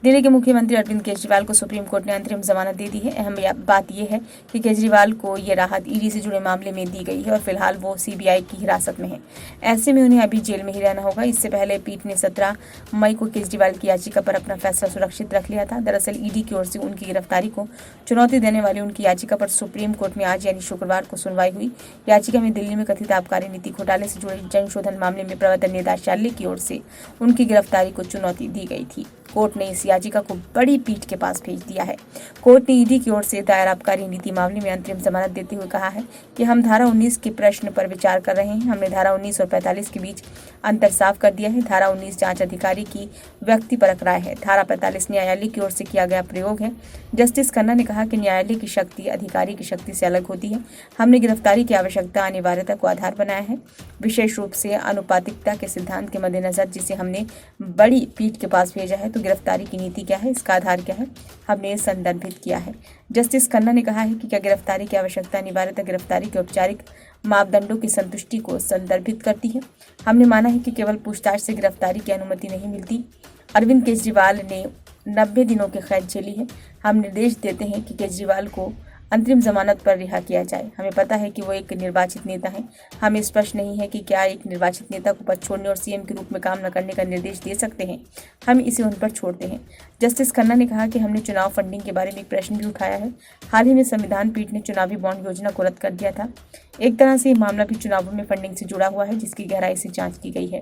दिल्ली के मुख्यमंत्री अरविंद केजरीवाल को सुप्रीम कोर्ट ने अंतरिम जमानत दे दी है। अहम बात यह है कि केजरीवाल को ये राहत ईडी से जुड़े मामले में दी गई है और फिलहाल वो सीबीआई की हिरासत में है। ऐसे में उन्हें अभी जेल में ही रहना होगा। इससे पहले पीठ ने 17 मई को केजरीवाल की याचिका पर अपना फैसला सुरक्षित रख लिया था। दरअसल ईडी की ओर से उनकी गिरफ्तारी को चुनौती देने वाली उनकी याचिका पर सुप्रीम कोर्ट में आज यानी शुक्रवार को सुनवाई हुई। याचिका में दिल्ली में कथित आबकारी नीति घोटाले से जुड़े जनशोधन मामले में प्रवर्तन निदेशालय की ओर से उनकी गिरफ्तारी को चुनौती दी गई थी। कोर्ट ने इस याचिका को बड़ी पीठ के पास भेज दिया है। कोर्ट ने ईडी की ओर से दायर आबकारी नीति मामले में अंतरिम जमानत देते हुए कहा है कि हम धारा 19 के प्रश्न पर विचार कर रहे हैं। हमने धारा 19 और 45 के बीच अंतर साफ कर दिया है। धारा 19 जांच अधिकारी की व्यक्तिपरक राय है। धारा 45 न्यायालय की ओर से किया गया प्रयोग है। जस्टिस खन्ना ने कहा कि न्यायालय की शक्ति अधिकारी की शक्ति से अलग होती है। हमने गिरफ्तारी की आवश्यकता अनिवार्यता को आधार बनाया है, विशेष रूप से अनुपातिकता के सिद्धांत के मद्देनजर, जिसे हमने बड़ी पीठ के पास भेजा है। तो गिरफ्तारी की नीति क्या है, इसका आधार क्या है, हमने संदर्भित किया है। जस्टिस खन्ना ने कहा है कि क्या गिरफ्तारी की आवश्यकता अनिवार्यता गिरफ्तारी के औपचारिक मापदंडों की संतुष्टि को संदर्भित करती है। हमने माना है कि केवल पूछताछ से गिरफ्तारी की अनुमति नहीं मिलती। अरविंद केजरीवाल ने 90 दिनों की कैद झेली है। हम निर्देश देते हैं कि केजरीवाल को अंतरिम जमानत पर रिहा किया जाए। हमें पता है कि वो एक निर्वाचित नेता हैं। हमें स्पष्ट नहीं है कि क्या एक निर्वाचित नेता को पद छोड़ने और सीएम के रूप में काम न करने का निर्देश दे सकते हैं। हम इसे उन पर छोड़ते हैं। जस्टिस खन्ना ने कहा कि हमने चुनाव फंडिंग के बारे में एक प्रश्न भी उठाया है। हाल ही में संविधान पीठ ने चुनावी बॉन्ड योजना को रद्द कर दिया था। एक तरह से ये मामला भी चुनावों में फंडिंग से जुड़ा हुआ है, जिसकी गहराई से जाँच की गई है।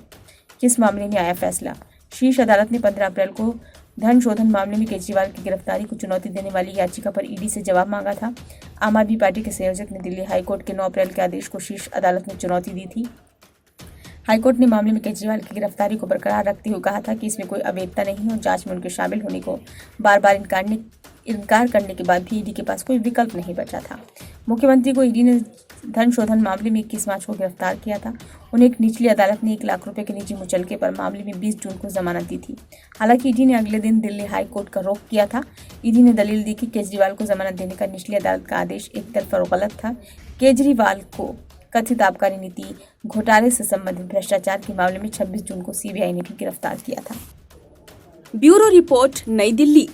किस मामले में आया फैसला? शीर्ष अदालत ने 15 अप्रैल को धन शोधन मामले में केजरीवाल की गिरफ्तारी को चुनौती देने वाली याचिका पर ईडी से जवाब मांगा था। आम आदमी पार्टी के संयोजक ने दिल्ली हाईकोर्ट के 9 अप्रैल के आदेश को शीर्ष अदालत में चुनौती दी थी। हाईकोर्ट ने मामले में केजरीवाल की गिरफ्तारी को बरकरार रखते हुए कहा था कि इसमें कोई अवैधता नहीं और जांच में उनके शामिल होने को बार बार इनकार करने के बाद भी ईडी के पास कोई विकल्प नहीं बचा था। मुख्यमंत्री को ईडी ने धन शोधन मामले में 21 मार्च को गिरफ्तार किया था। उन्हें एक निचली अदालत ने 1 लाख रुपए के निजी मुचलके पर मामले में 20 जून को जमानत दी थी। हालांकि ईडी ने अगले दिन दिल्ली हाई कोर्ट का रुख किया था। ईडी ने दलील दी कि केजरीवाल को जमानत देने का निचली अदालत का आदेश एक तरफा और गलत था। केजरीवाल को कथित आबकारी नीति घोटाले से संबंधित भ्रष्टाचार के मामले में 26 जून को सीबीआई ने भी गिरफ्तार किया था। ब्यूरो रिपोर्ट, नई दिल्ली।